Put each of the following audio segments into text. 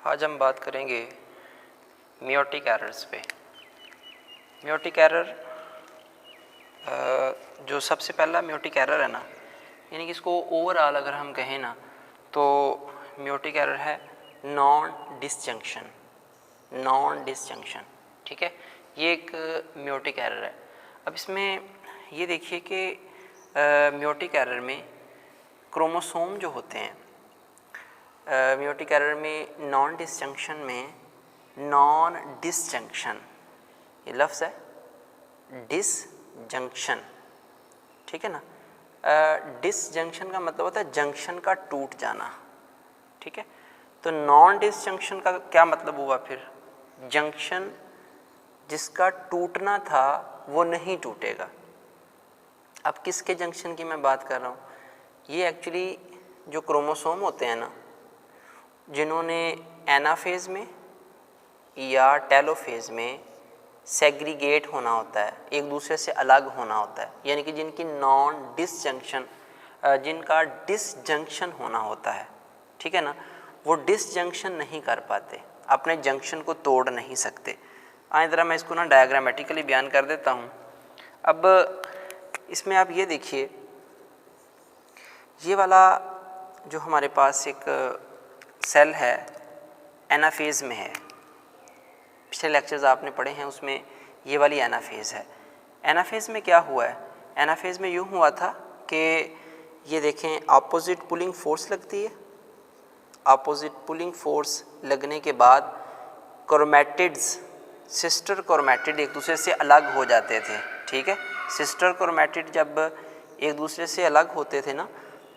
आज हम बात करेंगे मियोटिक एरर्स पे। मियोटिक एरर जो सबसे पहला मियोटिक एरर है ना, यानी कि इसको ओवरऑल अगर हम कहें ना तो मियोटिक एरर है नॉन डिसजंक्शन। ठीक है, ये एक मियोटिक एरर है। अब इसमें ये देखिए कि मियोटिक एरर में क्रोमोसोम जो होते हैं, मियोटिक एरर में नॉन डिसजंक्शन में नॉन डिसजंक्शन, ये लफ्ज़ है डिसजंक्शन, ठीक है ना। डिसजंक्शन का मतलब होता है जंक्शन का टूट जाना, ठीक है। तो नॉन डिसजंक्शन का क्या मतलब हुआ फिर? जंक्शन जिसका टूटना था वो नहीं टूटेगा। अब किसके जंक्शन की मैं बात कर रहा हूँ? ये एक्चुअली जो क्रोमोसोम होते हैं ना, जिन्होंने एनाफेज में या टेलोफेज में सेग्रीगेट होना होता है, एक दूसरे से अलग होना होता है, यानी कि जिनकी नॉन डिसजंक्शन, जिनका डिसजंक्शन होना होता है, ठीक है ना, वो डिसजंक्शन नहीं कर पाते, अपने जंक्शन को तोड़ नहीं सकते। आए ज़रा मैं इसको ना डायग्रामेटिकली बयान कर देता हूँ। अब इसमें आप ये देखिए, ये वाला जो हमारे पास एक सेल है एनाफेज में है, पिछले लेक्चर्स आपने पढ़े हैं उसमें ये वाली एनाफेज है। एनाफेज में क्या हुआ है? एनाफेज में यूँ हुआ था कि ये देखें, अपोजिट पुलिंग फोर्स लगती है, अपोजिट पुलिंग फोर्स लगने के बाद क्रोमैटिड्स, सिस्टर क्रोमैटिड एक दूसरे से अलग हो जाते थे, ठीक है। सिस्टर क्रोमैटिड जब एक दूसरे से अलग होते थे ना,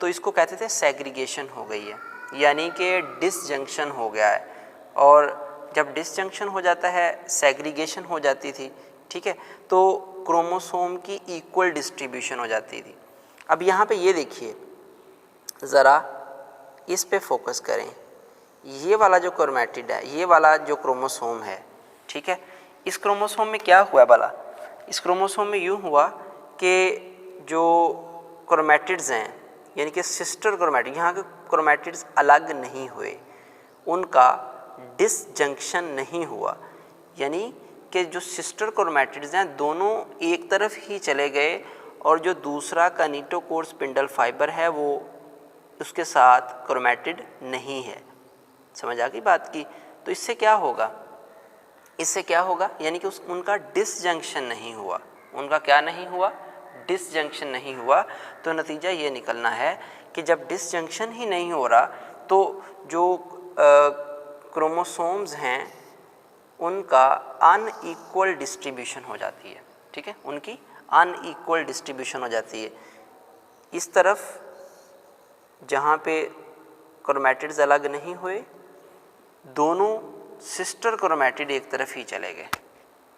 तो इसको कहते थे सेग्रीगेशन हो गई है, यानी कि डिसजंक्शन हो गया है। और जब डिसजंक्शन हो जाता है, सेग्रीगेशन हो जाती थी, ठीक है, तो क्रोमोसोम की इक्वल डिस्ट्रीब्यूशन हो जाती थी। अब यहाँ पे ये देखिए, ज़रा इस पे फोकस करें। ये वाला जो क्रोमैटिड है, ये वाला जो क्रोमोसोम है, ठीक है, इस क्रोमोसोम में क्या हुआ भला? इस क्रोमोसोम में यूँ हुआ कि जो क्रोमैटिड्स हैं, यानी कि सिस्टर क्रोमैटिड, यहाँ के क्रोमैटिड्स अलग नहीं हुए, उनका डिसजंक्शन नहीं हुआ, यानी कि जो सिस्टर क्रोमैटिड्स हैं दोनों एक तरफ ही चले गए, और जो दूसरा काइनेटोकोर स्पिंडल फाइबर है वो उसके साथ क्रोमैटिड नहीं है। समझ आ गई बात की? तो इससे क्या होगा? इससे क्या होगा, यानी कि उनका डिसजंक्शन नहीं हुआ। उनका क्या नहीं हुआ? डिसजंक्शन नहीं हुआ। तो नतीजा ये निकलना है कि जब डिसजंक्शन ही नहीं हो रहा तो जो क्रोमोसोम्स हैं उनका अनइक्वल डिस्ट्रीब्यूशन हो जाती है, ठीक है, उनकी अनइक्वल डिस्ट्रीब्यूशन हो जाती है। इस तरफ जहाँ पे क्रोमैटिड्स अलग नहीं हुए, दोनों सिस्टर क्रोमैटिड एक तरफ ही चले गए,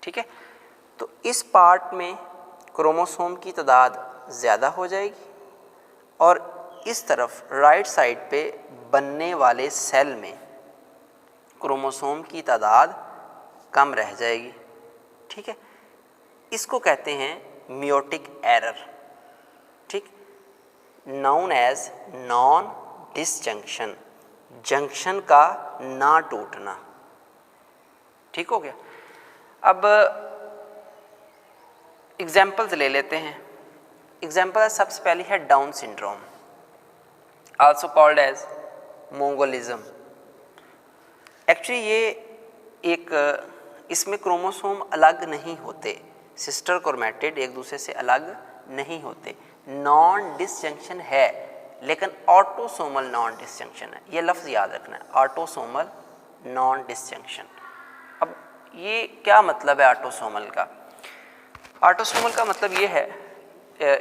ठीक है। तो इस पार्ट में क्रोमोसोम की तादाद ज़्यादा हो जाएगी, और इस तरफ राइट साइड पे बनने वाले सेल में क्रोमोसोम की तादाद कम रह जाएगी, ठीक है। इसको कहते हैं मियोटिक एरर, ठीक, known as non disjunction, junction का ना टूटना, ठीक हो गया। अब एग्जाम्पल्स ले लेते हैं। एग्जाम्पल सबसे पहली है Down syndrome, also called as mongolism. Actually ये एक, इसमें क्रोमोसोम अलग नहीं होते, सिस्टर क्रोमैटिड एक दूसरे से अलग नहीं होते, नॉन डिसजंक्शन है, लेकिन ऑटोसोमल नॉन डिसजंक्शन है। ये लफ्ज़ याद रखना है, ऑटोसोमल नॉन डिसजंक्शन। अब ये क्या मतलब है ऑटोसोमल का? ऑटोसोमल का मतलब ये है,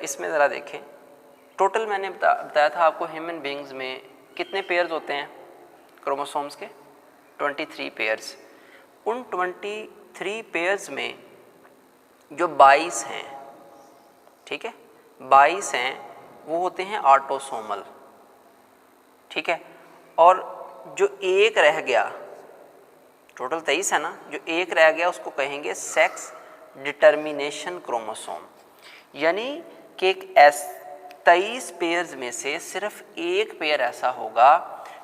इसमें ज़रा देखें, टोटल मैंने बताया था आपको ह्यूमन बीइंग्स में कितने पेयर्स होते हैं क्रोमोसोम्स के? 23 पेयर्स। उन 23 पेयर्स में जो 22 हैं, ठीक है, 22 हैं, वो होते हैं ऑटोसोमल, ठीक है। और जो एक रह गया, टोटल 23 है ना, जो एक रह गया उसको कहेंगे सेक्स डिटर्मिनेशन क्रोमोसोम, यानी कि 23 पेयर्स में से सिर्फ एक पेयर ऐसा होगा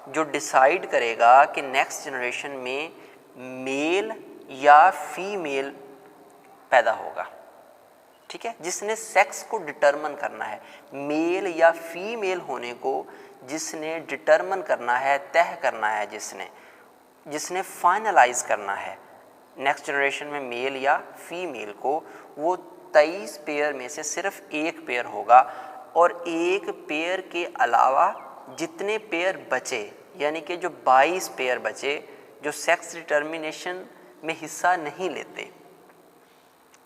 जो डिसाइड करेगा कि नेक्स्ट जनरेशन में मेल या फीमेल पैदा होगा, ठीक है, जिसने सेक्स को डिटरमिन करना है, मेल या फीमेल होने को जिसने डिटरमिन करना है, तय करना है, जिसने फाइनलाइज करना है नेक्स्ट जनरेशन में मेल या फीमेल को, वो 23 पेयर में से सिर्फ एक पेयर होगा। और एक पेयर के अलावा जितने पेयर बचे, यानी कि जो 22 पेयर बचे जो सेक्स डिटर्मिनेशन में हिस्सा नहीं लेते,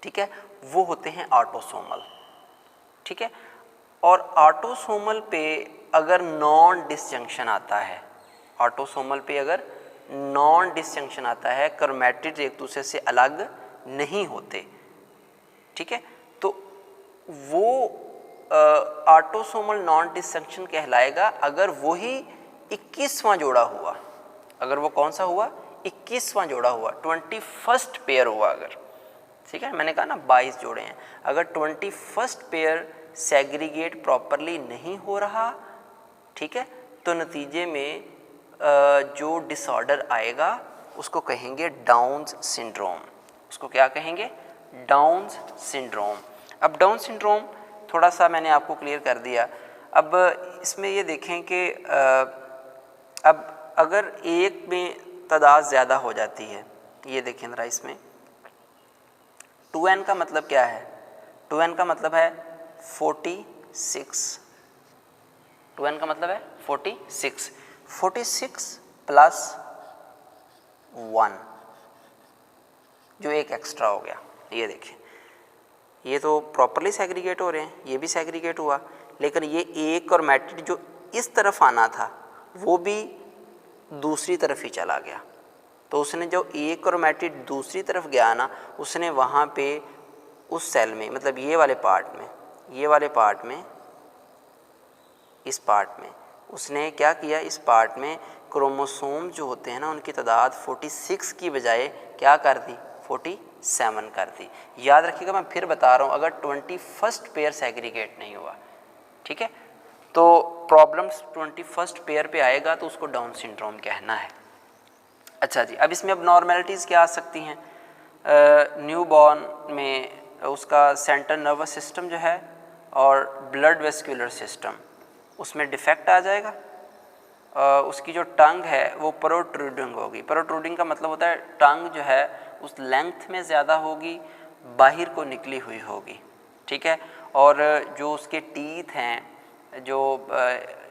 ठीक है, वो होते हैं ऑटोसोमल, ठीक है। और ऑटोसोमल पे अगर नॉन डिसजंक्शन आता है, ऑटोसोमल पे अगर नॉन डिसजंक्शन आता है, क्रोमैटिड्स एक दूसरे से अलग नहीं होते, ठीक है, तो वो ऑटोसोमल नॉन डिसजंक्शन कहलाएगा अगर वही 21वां जोड़ा हुआ। अगर वो कौन सा हुआ? 21वां जोड़ा हुआ, 21st पेयर हुआ अगर, ठीक है, मैंने कहा ना 22 जोड़े हैं, अगर 21st पेयर सेग्रीगेट प्रॉपरली नहीं हो रहा, ठीक है, तो नतीजे में जो डिसऑर्डर आएगा उसको कहेंगे डाउन्स सिंड्रोम। उसको क्या कहेंगे? Downs syndrome. अब डाउन सिंड्रोम थोड़ा सा मैंने आपको क्लियर कर दिया। अब इसमें ये देखें कि अब अगर एक में तादाद ज़्यादा हो जाती है, ये देखें ज़रा, इसमें 2n का मतलब क्या है? 2n का मतलब है 46। 2n का मतलब है 46, 46 प्लस 1 जो एक एक्स्ट्रा हो गया। ये देखें, ये तो प्रॉपरली सेग्रीगेट हो रहे हैं, ये भी सेग्रीगेट हुआ, लेकिन ये एक और मैट्रिड जो इस तरफ आना था वो भी दूसरी तरफ ही चला गया। तो उसने जो एक और मैट्रिड दूसरी तरफ गया ना, उसने वहाँ पे उस सेल में, मतलब ये वाले पार्ट में, ये वाले पार्ट में, इस पार्ट में उसने क्या किया? इस पार्ट में क्रोमोसोम जो होते हैं ना, उनकी तादाद 46 की बजाय क्या कर दी? 47 कर दी। याद रखिएगा, मैं फिर बता रहा हूँ, अगर 21st पेयर सेग्रीगेट नहीं हुआ, ठीक है, तो प्रॉब्लम्स 21st पेयर पे आएगा तो उसको डाउन सिंड्रोम कहना है। अच्छा जी, अब इसमें अब नॉर्मेलिटीज़ क्या आ सकती हैं? न्यूबॉर्न में उसका सेंट्रल नर्वस सिस्टम जो है और ब्लड वेस्कुलर सिस्टम, उसमें डिफेक्ट आ जाएगा। उसकी जो टंग है वो प्रोट्रूडिंग होगी। प्रोट्रूडिंग का मतलब होता है टंग जो है उस लेंथ में ज़्यादा होगी, बाहर को निकली हुई होगी, ठीक है, और जो उसके टीथ हैं, जो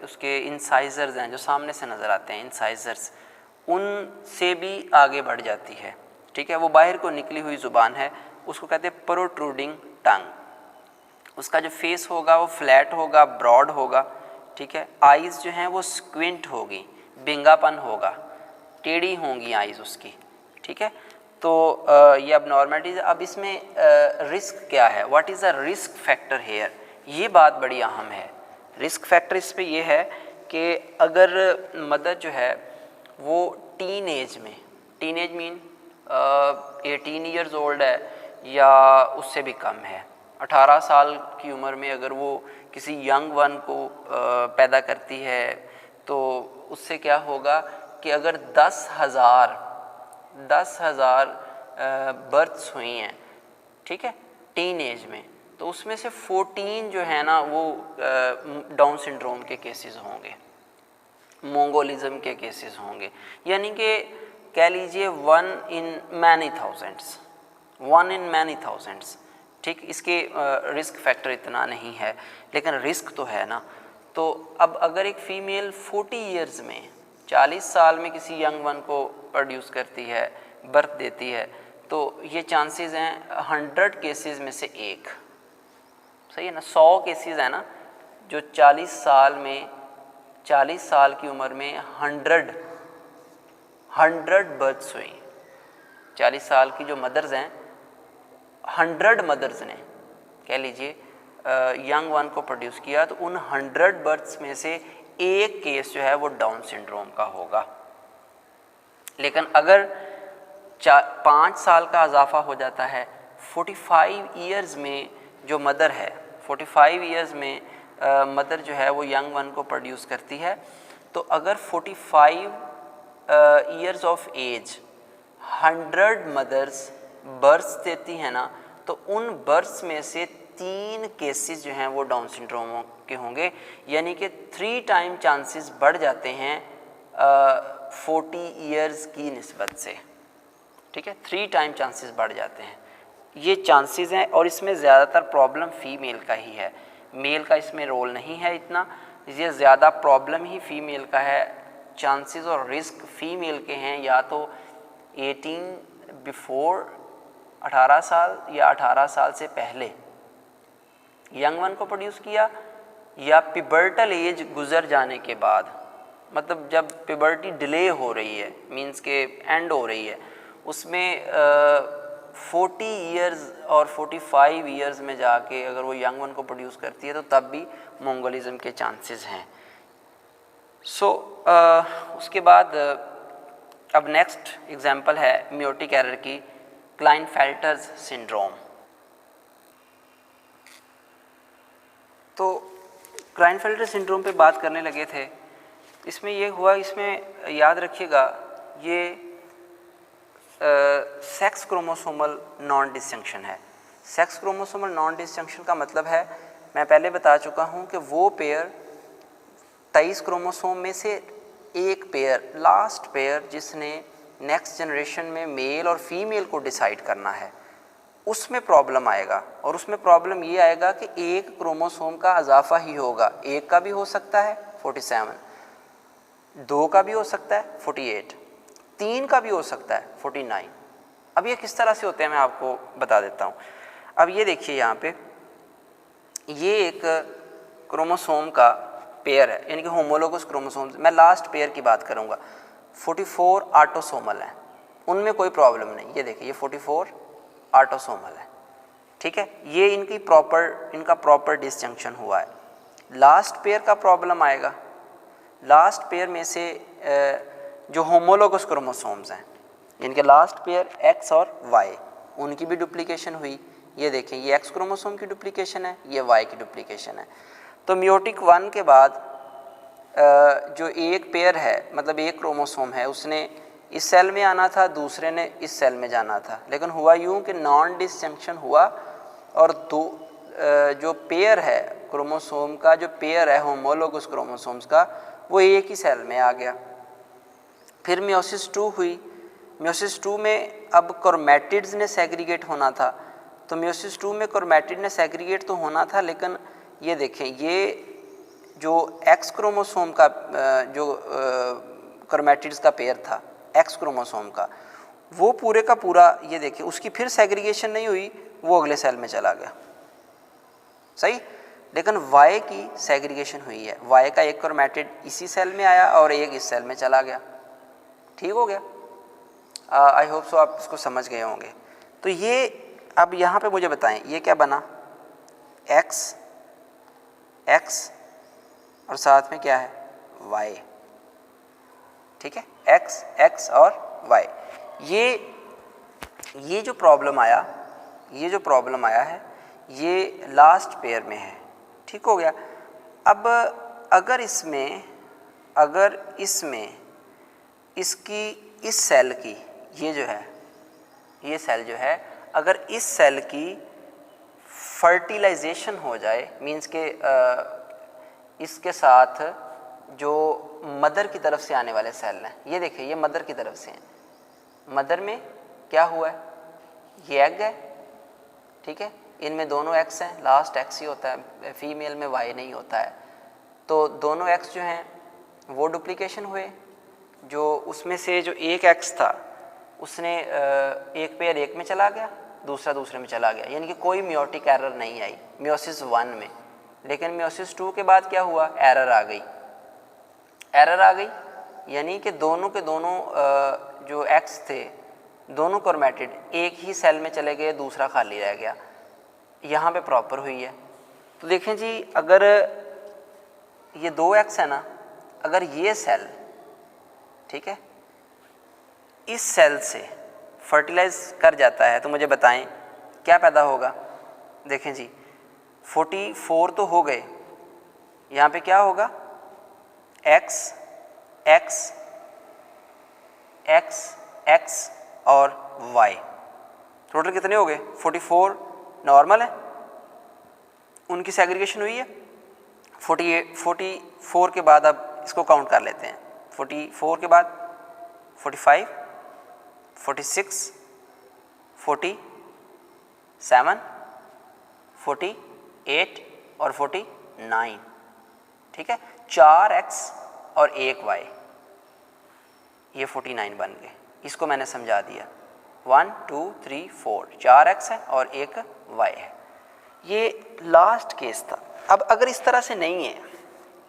उसके इंसाइजर्स हैं जो सामने से नज़र आते हैं, इंसाइजर्स, उनसे भी आगे बढ़ जाती है, ठीक है, वो बाहर को निकली हुई ज़ुबान है, उसको कहते हैं प्रोट्रूडिंग टंग। उसका जो फेस होगा वो फ्लैट होगा, ब्रॉड होगा, ठीक है, आइज़ जो हैं वो स्क्विंट होगी, बिंगापन होगा, टेढ़ी होंगी आइज़ उसकी, ठीक है। तो ये अब नॉर्मलिटीज। अब इसमें रिस्क क्या है? What is the risk factor here? ये बात बड़ी अहम है। रिस्क फैक्टर इस पे ये है कि अगर मदर जो है वो टीन एज में, teen age mean 18 years old है या उससे भी कम है, 18 साल की उम्र में अगर वो किसी यंग वन को पैदा करती है, तो उससे क्या होगा कि अगर 10,000 बर्थ्स हुई हैं, ठीक है, टीन एज में, तो उसमें से 14 जो है ना वो डाउन सिंड्रोम के केसेस होंगे, मोंगोलिज्म के केसेस होंगे, यानी कि कह लीजिए 1 in many thousands, ठीक। इसके रिस्क फैक्टर इतना नहीं है, लेकिन रिस्क तो है ना। तो अब अगर एक फ़ीमेल 40 ईयर्स में, 40 साल में किसी यंग वन को प्रोड्यूस करती है, बर्थ देती है, तो ये चांसेस हैं 100 केसेस में से एक, सही है ना। 100 केसेस है ना जो 40 साल में, 40 साल की उम्र में 100 बर्थ्स हुई। 40 साल की जो मदर्स हैं, 100 मदर्स ने कह लीजिए यंग वन को प्रोड्यूस किया, तो उन 100 बर्थ्स में से एक केस जो है वो डाउन सिंड्रोम का होगा। लेकिन अगर 5 साल का इजाफा हो जाता है, 45 ईयर्स में जो मदर है, 45 ईयर्स में मदर जो है वो यंग वन को प्रोड्यूस करती है, तो अगर 45 years of age 100 mothers birth देती हैं ना, तो उन बर्थ्स में से 3 केसेस जो हैं वो डाउन सिंड्रोम के होंगे, यानी कि 3 टाइम चांसेस बढ़ जाते हैं 40 ईयर्स की निस्बत से। ठीक है, 3 टाइम चांसेस बढ़ जाते हैं, ये चांसेस हैं। और इसमें ज़्यादातर प्रॉब्लम फीमेल का ही है, मेल का इसमें रोल नहीं है इतना, ये ज़्यादा प्रॉब्लम ही फीमेल का है। चांसेस और रिस्क फीमेल के हैं, या तो 18 बिफोर 18 साल या 18 साल से पहले यंग वन को प्रोड्यूस किया, या पिबर्टल एज गुजर जाने के बाद, मतलब जब पिबर्टी डिले हो रही है, मींस के एंड हो रही है, उसमें 40 ईयर्स और 45 ईयर्स में जाके अगर वो यंग वन को प्रोड्यूस करती है तो तब भी मंगोलिज्म के चांसेस हैं। उसके बाद अब नेक्स्ट एग्जांपल है मियोटिक एरर की, क्लाइनफेल्टर्स सिंड्रोम। तो क्लाइनफेल्टर सिंड्रोम पे बात करने लगे थे, इसमें ये हुआ, इसमें याद रखिएगा ये सेक्स क्रोमोसोमल नॉन डिस्जंक्शन है। सेक्स क्रोमोसोमल नॉन डिस्जंक्शन का मतलब है, मैं पहले बता चुका हूँ कि वो पेयर 23 क्रोमोसोम में से एक पेयर, लास्ट पेयर जिसने नेक्स्ट जनरेशन में मेल और फीमेल को डिसाइड करना है, उसमें प्रॉब्लम आएगा। और उसमें प्रॉब्लम ये आएगा कि एक क्रोमोसोम का इजाफा ही होगा, एक का भी हो सकता है 47, 2 का भी हो सकता है 48, 3 का भी हो सकता है 49। अब ये किस तरह से होते हैं मैं आपको बता देता हूँ। अब ये देखिए यहाँ पे, ये एक क्रोमोसोम का पेयर है, यानी कि होमोलोगस क्रोमोसोम, मैं लास्ट पेयर की बात करूँगा। 44 ऑटोसोमल हैं, उनमें कोई प्रॉब्लम नहीं। ये देखिए, ये 44 ऑटोसोमल है, ठीक है, ये इनका प्रॉपर डिसजंक्शन हुआ है। लास्ट पेयर का प्रॉब्लम आएगा, लास्ट पेयर में से जो होमोलोगस क्रोमोसोम्स हैं, इनके लास्ट पेयर एक्स और वाई, उनकी भी डुप्लीकेशन हुई। ये देखें, ये एक्स क्रोमोसोम की डुप्लीकेशन है, ये वाई की डुप्लीकेशन है। तो मियोटिक 1 के बाद जो एक पेयर है, मतलब एक क्रोमोसोम है, उसने इस सेल में आना था, दूसरे ने इस सेल में जाना था, लेकिन हुआ यूँ कि नॉन डिसजंक्शन हुआ और जो पेयर है क्रोमोसोम का, जो पेयर है होमोलोगस क्रोमोसोम्स का, वो एक ही सेल में आ गया। फिर मियोसिस 2 हुई। मियोसिस 2 में अब क्रोमैटिड्स ने सेग्रीगेट होना था, तो मियोसिस 2 में क्रोमैटिड ने सेग्रीगेट तो होना था, लेकिन ये देखें, ये जो एक्स क्रोमोसोम का जो क्रोमैटिड्स का पेयर था एक्स क्रोमोसोम का, वो पूरे का पूरा, ये देखिए, उसकी फिर सेग्रीगेशन नहीं हुई, वो अगले सेल में चला गया, सही। लेकिन वाई की सेग्रीगेशन हुई है, वाई का एक क्रोमैटिड इसी सेल में आया और एक इस सेल में चला गया, ठीक हो गया। आई होप सो आप इसको समझ गए होंगे। तो ये अब यहाँ पे मुझे बताएं, ये क्या बना, एक्स एक्स और साथ में क्या है, वाई, ठीक है, एक्स एक्स और वाई। ये जो प्रॉब्लम आया है, ये लास्ट पेयर में है, ठीक हो गया। अब अगर इसमें इसकी इस सेल की, ये जो है, ये सेल जो है, अगर इस सेल की फर्टिलाइजेशन हो जाए, मींस के इसके साथ जो मदर की तरफ से आने वाले सेल हैं, ये देखिए, ये मदर की तरफ से हैं, मदर में क्या हुआ है, ये एग है, ठीक है, इनमें दोनों एक्स हैं, लास्ट एक्स ही होता है, फीमेल में वाई नहीं होता है। तो दोनों एक्स जो हैं वो डुप्लीकेशन हुए, जो उसमें से जो एक एक्स था उसने एक पेयर एक में चला गया, दूसरा दूसरे में चला गया, यानी कि कोई मियोटिक एरर नहीं आई मियोसिस 1 में। लेकिन मियोसिस 2 के बाद क्या हुआ, एरर आ गई, यानी कि दोनों के दोनों जो एक्स थे, दोनों क्रोमैटिड एक ही सेल में चले गए, दूसरा खाली रह गया, यहाँ पे प्रॉपर हुई है। तो देखें जी, अगर ये 2 एक्स है ना, अगर ये सेल, ठीक है, इस सेल से फर्टिलाइज कर जाता है, तो मुझे बताएं क्या पैदा होगा। देखें जी, 44 तो हो गए, यहाँ पे क्या होगा, एक्स एक्स एक्स एक्स और वाई, टोटल कितने हो गए 44 नॉर्मल है, उनकी सेग्रीगेशन हुई है। 44 के बाद अब इसको काउंट कर लेते हैं, 44 के बाद 45, 46, 47, 48 और 49, ठीक है। 4x और 1y, ये 49 बन गए। इसको मैंने समझा दिया, 1 2 3 4, 4x है और 1y है। ये लास्ट केस था। अब अगर इस तरह से नहीं है,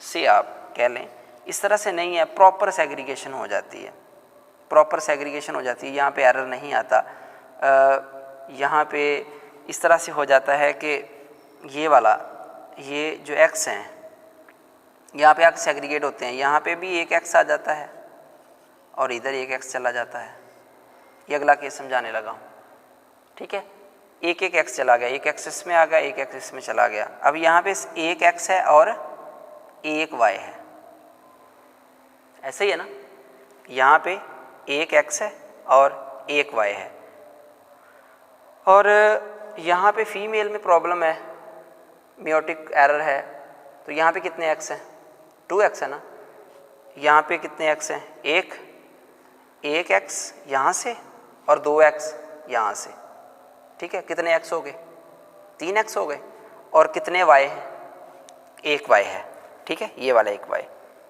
से आप कह लें इस तरह से नहीं है, प्रॉपर सेग्रीगेशन हो जाती है, प्रॉपर सेग्रीगेशन हो जाती है, यहाँ पे एरर नहीं आता। यहाँ पे इस तरह से हो जाता है कि ये वाला, ये जो x हैं यहाँ पे आके सेग्रीगेट होते हैं, यहाँ पे भी एक x आ जाता है और इधर एक x चला जाता है। ये अगला केस समझाने लगा हूँ, ठीक है। एक x चला गया, एक x इसमें आ गया, एक x इसमें चला गया। अब यहाँ पे एक x है और एक y है, ऐसे ही है ना। यहाँ पे एक x है और एक y है, और यहाँ पे फीमेल में प्रॉब्लम है, मियोटिक एरर है, तो यहाँ पे कितने x हैं 2x है ना। यहाँ पे कितने x हैं, एक x यहाँ से और 2x यहाँ से, ठीक है। कितने x हो गए 3x हो गए, और कितने y हैं, एक y है, ठीक है। ये वाला एक y,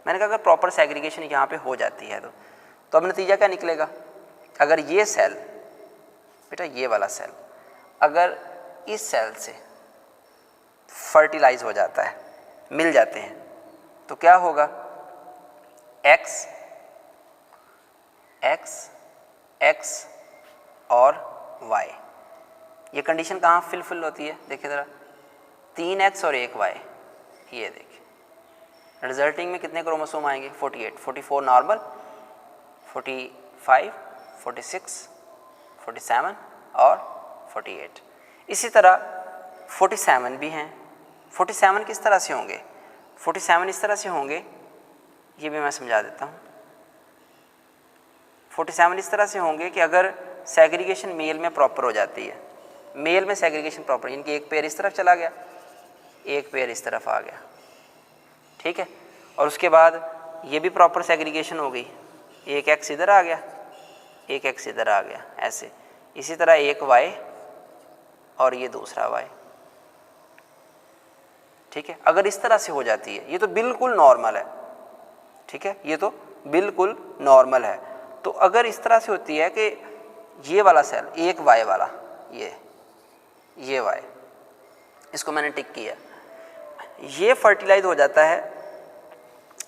मैंने कहा अगर प्रॉपर सेग्रीगेशन यहाँ पे हो जाती है तो अब नतीजा क्या निकलेगा। अगर ये सेल, बेटा ये वाला सेल अगर इस सेल से फर्टिलाइज हो जाता है, मिल जाते हैं, तो क्या होगा, x x और y, ये कंडीशन कहाँ फिल होती है, देखिए ज़रा, 3x और 1y, ये देखिए रिजल्टिंग में कितने क्रोमोसोम आएंगे 48, 44 नॉर्मल, 45, 46, 47 और 48। इसी तरह 47 भी हैं। 47 किस तरह से होंगे, 47 इस तरह से होंगे, ये भी मैं समझा देता हूँ। 47 इस तरह से होंगे कि अगर सेग्रीगेशन मेल में प्रॉपर हो जाती है, मेल में सेग्रीगेशन प्रॉपर, इनकी एक पेयर इस तरफ चला गया, एक पेयर इस तरफ आ गया, ठीक है। और उसके बाद ये भी प्रॉपर सेग्रीगेशन हो गई, एक x इधर आ गया, एक x इधर आ गया, ऐसे। इसी तरह एक y और ये दूसरा y, ठीक है। अगर इस तरह से हो जाती है, ये तो बिल्कुल नॉर्मल है, ठीक है, ये तो बिल्कुल नॉर्मल है। तो अगर इस तरह से होती है कि ये वाला सेल, एक y वाला, ये y, इसको मैंने टिक किया, ये फर्टिलाइज हो जाता है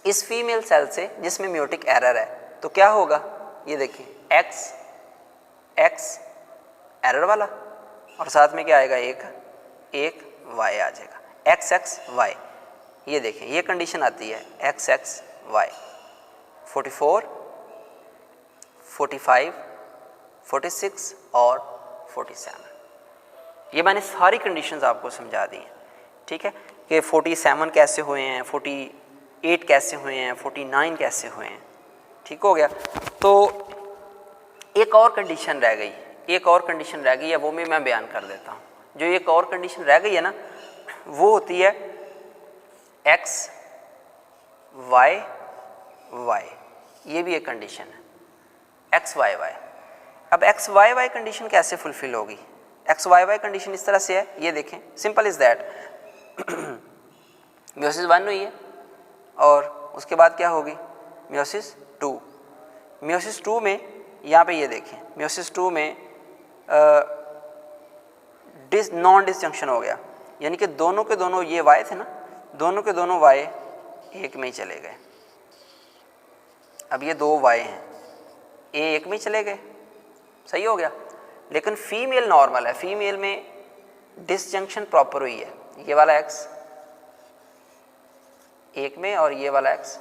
इस फीमेल सेल से जिसमें म्यूटिक एरर है, तो क्या होगा, ये देखिए x एरर वाला, और साथ में क्या आएगा, एक y आ जाएगा, xy। ये देखिए ये कंडीशन आती है xy, 44, 45, 46 और 47। ये मैंने सारी कंडीशंस आपको समझा दी हैं, ठीक है, कि 47 कैसे हुए हैं, 48 कैसे हुए हैं, 49 कैसे हुए हैं, ठीक हो गया। तो एक और कंडीशन रह गई, है, वो भी मैं बयान कर देता हूँ। जो एक और कंडीशन रह गई है ना, वो होती है x y y, ये भी एक कंडीशन है x y y। अब x y y कंडीशन कैसे फुलफिल होगी, x y y कंडीशन इस तरह से है, ये देखें, सिंपल इज़ दैट, मियोसिस 1 हुई है और उसके बाद क्या होगी, मियोसिस 2। मियोसिस 2 में यहाँ पे ये देखें, मियोसिस 2 में नॉन डिसजंक्शन हो गया, यानी कि दोनों के दोनों, ये y थे ना, दोनों के दोनों y एक में ही चले गए। अब ये 2 y हैं, a एक में ही चले गए, सही हो गया। लेकिन फीमेल नॉर्मल है, फीमेल में डिसजंक्शन प्रॉपर हुई है, ये वाला x एक में और ये वाला x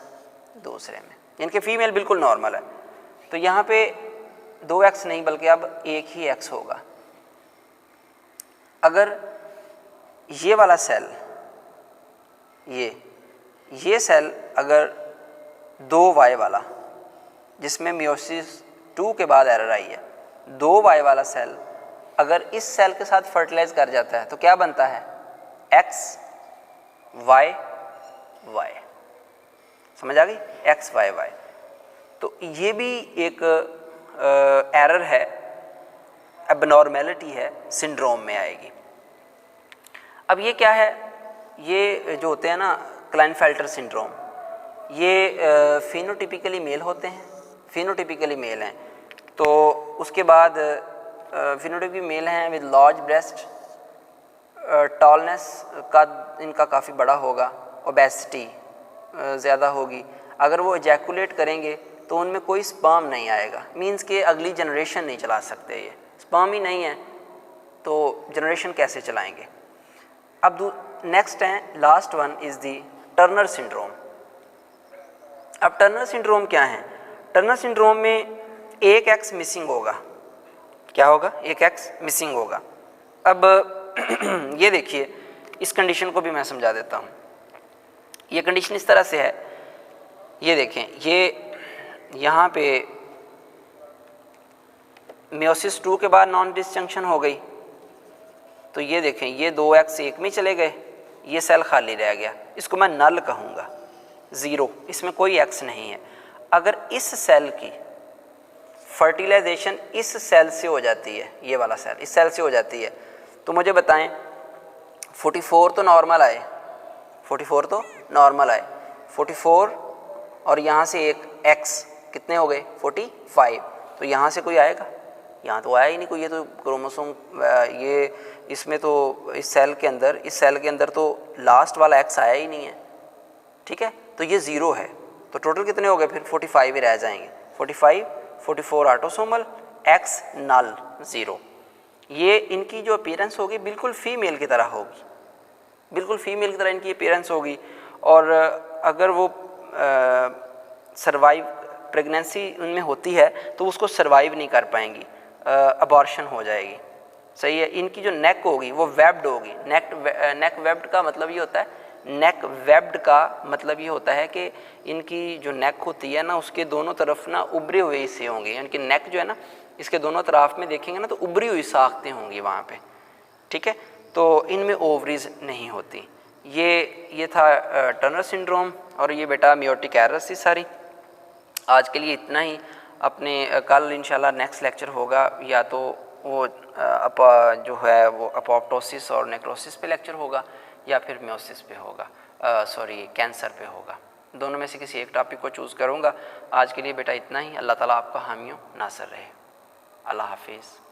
दूसरे में, यानी कि फीमेल बिल्कुल नॉर्मल है। तो यहाँ पे 2x नहीं बल्कि अब एक ही x होगा। अगर ये वाला सेल, ये सेल अगर 2Y वाला, जिसमें मियोसिस 2 के बाद एरर आई है, 2Y वाला सेल अगर इस सेल के साथ फर्टिलाइज कर जाता है तो क्या बनता है, X Y Y। समझ आ गई, X Y Y। तो ये भी एक एरर है, एबनॉर्मेलिटी है, सिंड्रोम में आएगी। अब ये क्या है, ये जो होते हैं ना क्लाइनफेल्टर सिंड्रोम, ये फिनोटिपिकली मेल होते हैं, फिनोटिपिकली मेल हैं। तो उसके बाद फिनोटिपिकली मेल हैं विद लार्ज ब्रेस्ट, टॉलनेस का इनका काफ़ी बड़ा होगा, ओबेसिटी ज़्यादा होगी। अगर वो एजैकुलेट करेंगे तो उनमें कोई स्पर्म नहीं आएगा, मींस के अगली जनरेशन नहीं चला सकते, ये स्पर्म ही नहीं है तो जनरेशन कैसे चलाएंगे। अब नेक्स्ट है, last one is the Turner syndrome. अब टर्नर सिंड्रोम क्या है, टर्नर सिंड्रोम में एक एक्स मिसिंग होगा, क्या होगा, एक एक्स मिसिंग होगा। अब ये देखिए, इस कंडीशन को भी मैं समझा देता हूँ। ये कंडीशन इस तरह से है, ये देखें, ये यहाँ पे मियोसिस 2 के बाद नॉन डिसजंक्शन हो गई, तो ये देखें, ये 2x एक में चले गए, ये सेल खाली रह गया, इसको मैं नल कहूँगा, ज़ीरो, इसमें कोई x नहीं है। अगर इस सेल की फर्टिलाइजेशन इस सेल से हो जाती है, ये वाला सेल इस सेल से हो जाती है, तो मुझे बताएं 44 तो नॉर्मल आए, 44 तो नॉर्मल आए, 44 और यहाँ से एक x कितने हो गए 45, तो यहाँ से कोई आएगा, यहाँ तो आया ही नहीं कोई, ये तो क्रोमोसोम ये इसमें तो इस सेल के अंदर तो लास्ट वाला x आया ही नहीं है, ठीक है, तो ये ज़ीरो है। तो टोटल कितने हो गए फिर 45 ही रह जाएंगे, 45, 44 ऑटोसोमल, x नल, ज़ीरो। ये इनकी जो अपीयरेंस होगी बिल्कुल फीमेल की तरह होगी, बिल्कुल फीमेल की तरह इनकी अपीयरेंस होगी। और अगर वो सर्वाइव प्रेगनेंसी उनमें होती है तो उसको सर्वाइव नहीं कर पाएंगी, अबॉर्शन हो जाएगी, सही है। इनकी जो नेक होगी वो वेब्ड होगी, नेक वेब्ड का मतलब ये होता है, नेक वेब्ड का मतलब ये होता है कि इनकी जो नेक होती है ना उसके दोनों तरफ ना उभरे हुए हिस्से होंगे, इनकी नेक जो है ना इसके दोनों तरफ में देखेंगे ना तो उभरी हुई साख्तें होंगी वहाँ पे, ठीक है। तो इनमें ओवरीज नहीं होती। ये था टर्नर सिंड्रोम और ये बेटा मियोटिक एरर्स थी सारी। आज के लिए इतना ही, अपने कल इंशाल्लाह नेक्स्ट लेक्चर होगा, या तो वो जो है वो अपोप्टोसिस और नेक्रोसिस पे लेक्चर होगा या फिर मियोसिस पे होगा, कैंसर पे होगा, दोनों में से किसी एक टॉपिक को चूज़ करूँगा। आज के लिए बेटा इतना ही। अल्लाह ताला आपका हामियों नासर रहे। अल्लाह हाफिज़।